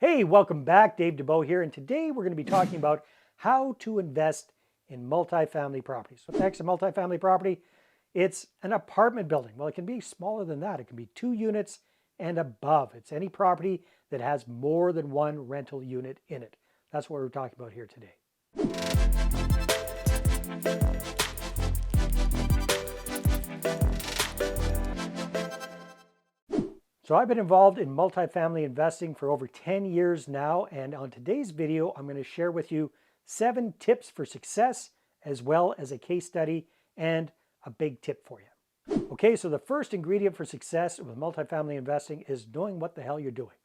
Hey, welcome back. Dave DeBow here, and today we're going to be talking about how to invest in multifamily properties. What the heck's a multifamily property? It's an apartment building. Well, it can be smaller than that. It can be 2 units and above. It's any property that has more than one rental unit in it. That's what we're talking about here today. So I've been involved in multifamily investing for over 10 years now, and on today's video, I'm going to share with you 7 tips for success, as well as a case study and a big tip for you. Okay, so the first ingredient for success with multifamily investing is knowing what the hell you're doing.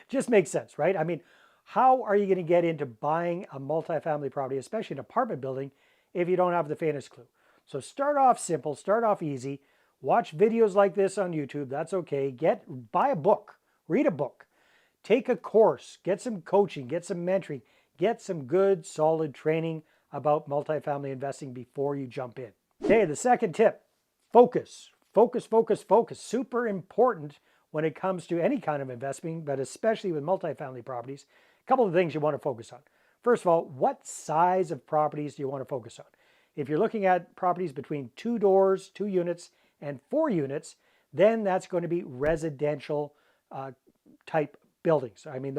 Just makes sense, right? I mean, how are you going to get into buying a multifamily property, especially an apartment building, if you don't have the faintest clue? So start off simple, start off easy. Watch videos like this on YouTube. That's okay. Buy a book, read a book, take a course, get some coaching, get some mentoring, get some good, solid training about multifamily investing before you jump in. Okay, the second tip, focus. Focus, focus, focus. Super important when it comes to any kind of investing, but especially with multifamily properties. A couple of things you want to focus on. First of all, what size of properties do you want to focus on? If you're looking at properties between 2 doors, 2 units, and 4 units, then that's going to be residential type buildings. I mean,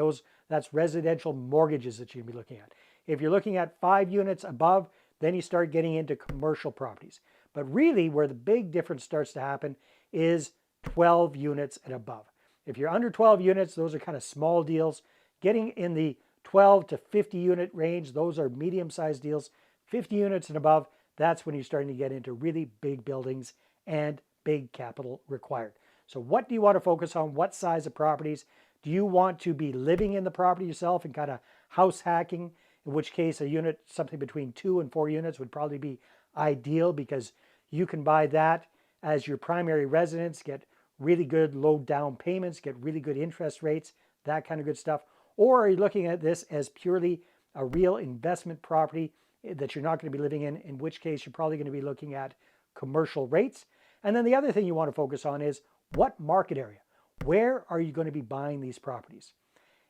that's residential mortgages that you're going to be looking at. If you're looking at 5 units above, then you start getting into commercial properties. But really, where the big difference starts to happen is 12 units and above. If you're under 12 units, those are kind of small deals. Getting in the 12 to 50 unit range, those are medium-sized deals. 50 units and above, that's when you're starting to get into really big buildings and big capital required. So what do you want to focus on? What size of properties? Do you want to be living in the property yourself and kind of house hacking? In which case a unit, something between 2 and 4 units would probably be ideal, because you can buy that as your primary residence, get really good low down payments, get really good interest rates, that kind of good stuff. Or are you looking at this as purely a real investment property that you're not going to be living in which case you're probably going to be looking at commercial rates. And then the other thing you want to focus on is what market area? Where are you going to be buying these properties?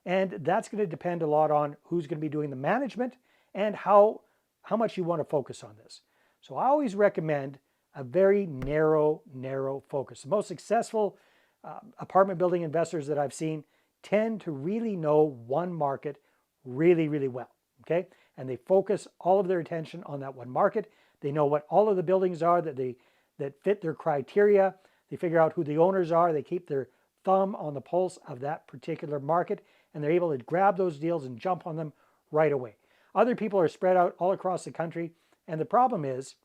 And that's going to depend a lot on who's going to be doing the management and how much you want to focus on this. So I always recommend a very narrow focus. The most successful apartment building investors that I've seen tend to really know one market really well, okay? And they focus all of their attention on that one market. They know what all of the buildings are that fit their criteria. They figure out who the owners are. They keep their thumb on the pulse of that particular market, and they're able to grab those deals and jump on them right away. Other people are spread out all across the country, and the problem is,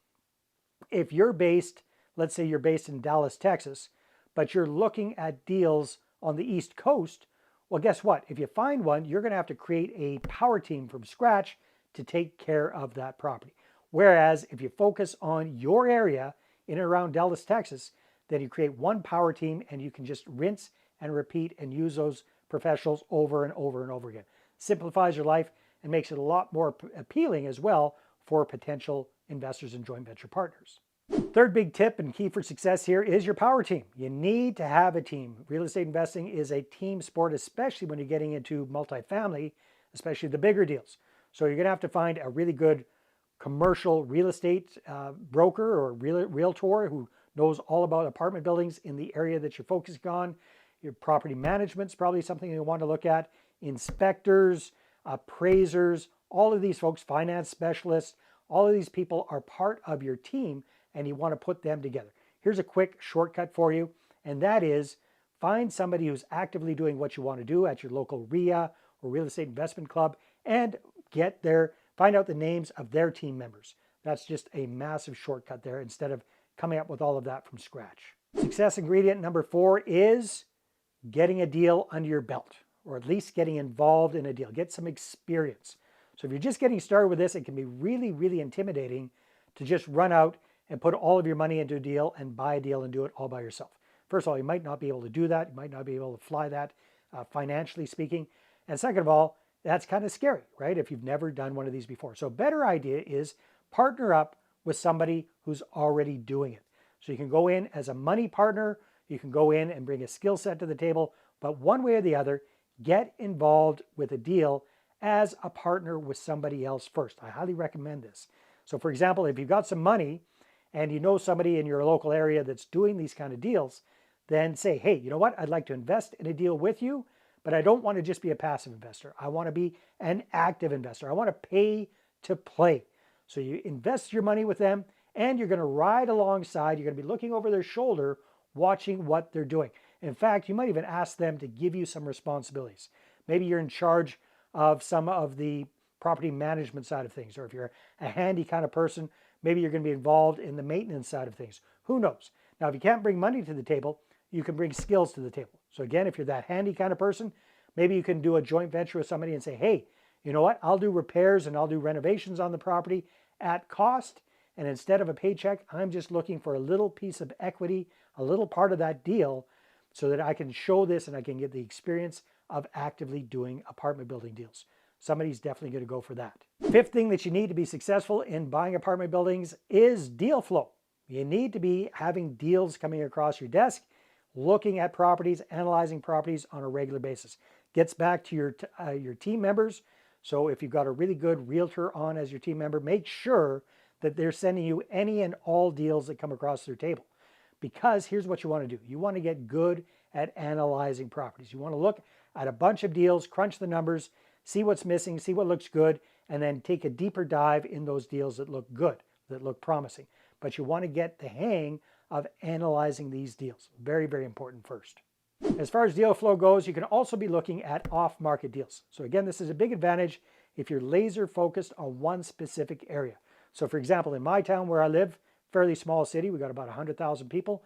if you're based, let's say you're based in Dallas, Texas, but you're looking at deals on the East Coast, well, guess what? If you find one, you're going to have to create a power team from scratch to take care of that property. Whereas if you focus on your area in and around Dallas, Texas, then you create one power team and you can just rinse and repeat and use those professionals over and over again. Simplifies your life and makes it a lot more appealing as well for potential investors and joint venture partners. Third big tip and key for success here is your power team. You need to have a team. Real estate investing is a team sport, especially when you're getting into multifamily, especially the bigger deals. So you're going to have to find a really good commercial real estate broker or realtor who knows all about apartment buildings in the area that you're focusing on. Your property management is probably something you want to look at. Inspectors, appraisers, all of these folks, finance specialists, all of these people are part of your team, and you want to put them together. Here's a quick shortcut for you, and that is find somebody who's actively doing what you want to do at your local RIA or real estate investment club, and find out the names of their team members. That's just a massive shortcut there instead of coming up with all of that from scratch. Success ingredient number 4 is getting a deal under your belt, or at least getting involved in a deal. Get some experience. So if you're just getting started with this, it can be really intimidating to just run out and put all of your money into a deal and buy a deal and do it all by yourself. First of all, you might not be able to do that. You might not be able to fly that financially speaking. And second of all, that's kind of scary, right? If you've never done one of these before. So a better idea is partner up with somebody who's already doing it. So you can go in as a money partner, you can go in and bring a skill set to the table, but one way or the other, get involved with a deal as a partner with somebody else first. I highly recommend this. So for example, if you've got some money and you know somebody in your local area that's doing these kind of deals, then say, hey, you know what? I'd like to invest in a deal with you, but I don't want to just be a passive investor. I want to be an active investor. I want to pay to play. So you invest your money with them and you're going to ride alongside. You're going to be looking over their shoulder, watching what they're doing. In fact, you might even ask them to give you some responsibilities. Maybe you're in charge of some of the property management side of things, or if you're a handy kind of person, maybe you're going to be involved in the maintenance side of things. Who knows? Now, if you can't bring money to the table, you can bring skills to the table. So again, if you're that handy kind of person, maybe you can do a joint venture with somebody and say, hey, you know what? I'll do repairs and I'll do renovations on the property at cost. And instead of a paycheck, I'm just looking for a little piece of equity, a little part of that deal, so that I can show this and I can get the experience of actively doing apartment building deals. Somebody's definitely going to go for that. Fifth thing that you need to be successful in buying apartment buildings is deal flow. You need to be having deals coming across your desk, looking at properties, analyzing properties on a regular basis. Gets back to your team members. So if you've got a really good realtor on as your team member, make sure that they're sending you any and all deals that come across their table. Because here's what you want to do. You want to get good at analyzing properties. You want to look at a bunch of deals, crunch the numbers, see what's missing, see what looks good, and then take a deeper dive in those deals that look good, that look promising. But you want to get the hang of analyzing these deals. Very, very important first. As far as deal flow goes, you can also be looking at off-market deals. So again, this is a big advantage if you're laser focused on one specific area. So for example, in my town where I live, fairly small city, we got about 100,000 people,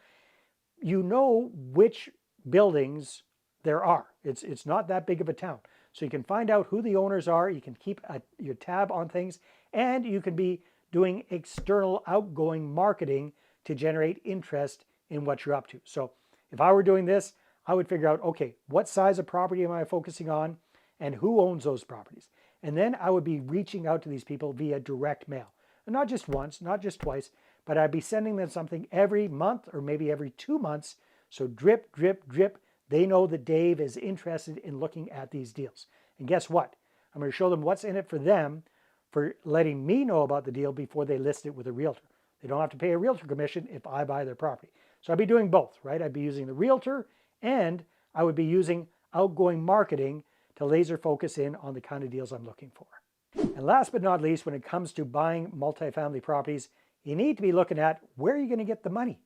you know which buildings there are. It's not that big of a town. So you can find out who the owners are, you can keep your tab on things, and you can be doing external outgoing marketing to generate interest in what you're up to. So if I were doing this, I would figure out, okay, what size of property am I focusing on and who owns those properties? And then I would be reaching out to these people via direct mail. And not just once, not just twice, but I'd be sending them something every month or maybe every 2 months. So drip, drip, drip. They know that Dave is interested in looking at these deals. And guess what? I'm going to show them what's in it for them for letting me know about the deal before they list it with a realtor. They don't have to pay a realtor commission if I buy their property. So I'd be doing both, right? I'd be using the realtor and I would be using outgoing marketing to laser focus in on the kind of deals I'm looking for. And last but not least, when it comes to buying multifamily properties, you need to be looking at where are you going to get the money?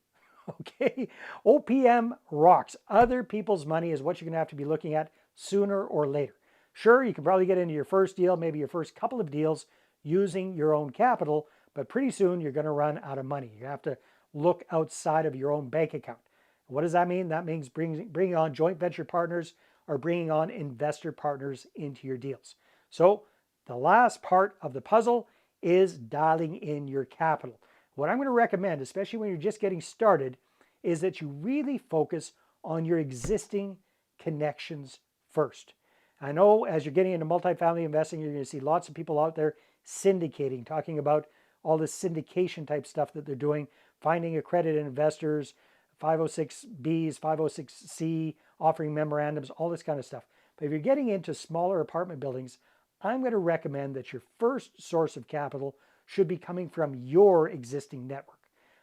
Okay, OPM rocks. Other people's money is what you're going to have to be looking at sooner or later. Sure, you can probably get into your first deal, maybe your first couple of deals using your own capital, but pretty soon you're going to run out of money. You have to look outside of your own bank account. What does that mean? That means bringing on joint venture partners or bringing on investor partners into your deals. So the last part of the puzzle is dialing in your capital. What I'm going to recommend, especially when you're just getting started, is that you really focus on your existing connections first. I know as you're getting into multifamily investing, you're going to see lots of people out there syndicating, talking about all this syndication type stuff that they're doing, finding accredited investors, 506Bs, 506C, offering memorandums, all this kind of stuff. But if you're getting into smaller apartment buildings, I'm going to recommend that your first source of capital should be coming from your existing network.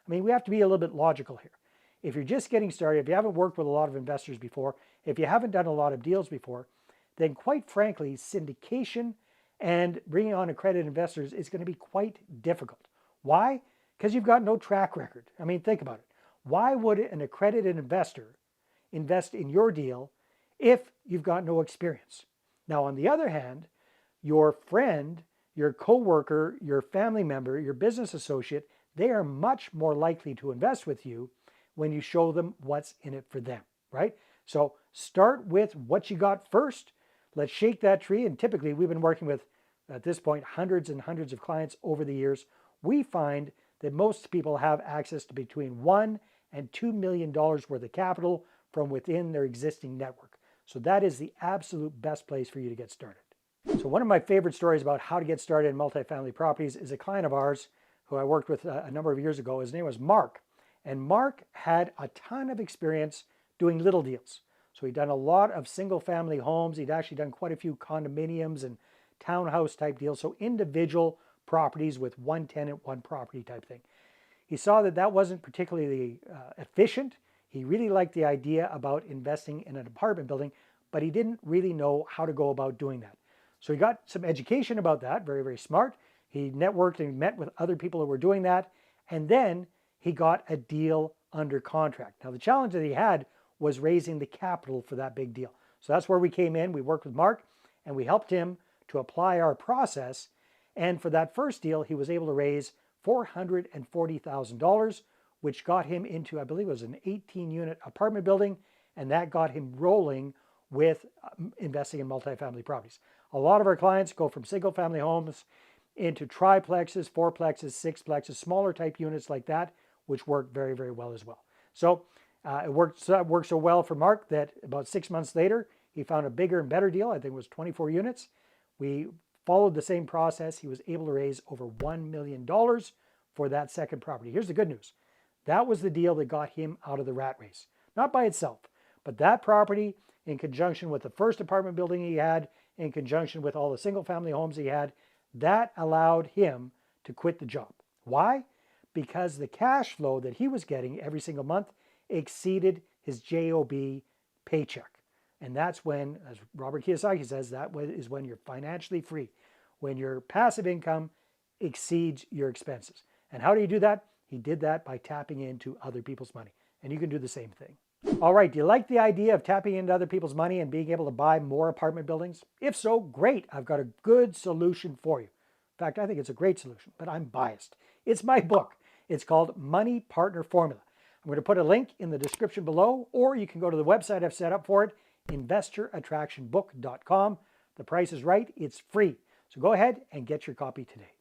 I mean, we have to be a little bit logical here. If you're just getting started, if you haven't worked with a lot of investors before, if you haven't done a lot of deals before, then quite frankly, syndication and bringing on accredited investors is going to be quite difficult. Why? Because you've got no track record. I mean, think about it. Why would an accredited investor invest in your deal if you've got no experience? Now, on the other hand, your friend, your coworker, your family member, your business associate, they are much more likely to invest with you when you show them what's in it for them, right? So start with what you got first. Let's shake that tree. And typically we've been working with, at this point, hundreds and hundreds of clients over the years. We find that most people have access to between $1 and $2 million worth of capital from within their existing network. So that is the absolute best place for you to get started. So one of my favorite stories about how to get started in multifamily properties is a client of ours who I worked with a number of years ago. His name was Mark. And Mark had a ton of experience doing little deals. So he'd done a lot of single family homes. He'd actually done quite a few condominiums and townhouse type deals. So individual properties with one tenant, one property type thing. He saw that that wasn't particularly efficient. He really liked the idea about investing in an apartment building, but he didn't really know how to go about doing that. So he got some education about that, very, very smart. He networked and met with other people who were doing that. And then he got a deal under contract. Now, the challenge that he had was raising the capital for that big deal. So that's where we came in. We worked with Mark and we helped him to apply our process. And for that first deal, he was able to raise $440,000, which got him into, I believe it was an 18-unit apartment building, and that got him rolling with investing in multifamily properties. A lot of our clients go from single-family homes into triplexes, fourplexes, sixplexes, smaller type units like that, which work very, very well as well. So it worked so well for Mark that about 6 months later, he found a bigger and better deal. I think it was 24 units. We followed the same process. He was able to raise over $1 million for that second property. Here's the good news. That was the deal that got him out of the rat race. Not by itself, but that property in conjunction with the first apartment building he had, in conjunction with all the single family homes he had, that allowed him to quit the job. Why? Because the cash flow that he was getting every single month exceeded his JOB paycheck. And that's when, as Robert Kiyosaki says, that is when you're financially free, when your passive income exceeds your expenses. And how do you do that? He did that by tapping into other people's money. And you can do the same thing. All right, do you like the idea of tapping into other people's money and being able to buy more apartment buildings? If so, great. I've got a good solution for you. In fact, I think it's a great solution, but I'm biased. It's my book. It's called Money Partner Formula. I'm going to put a link in the description below, or you can go to the website I've set up for it, investorattractionbook.com. The price is right. It's free. So go ahead and get your copy today.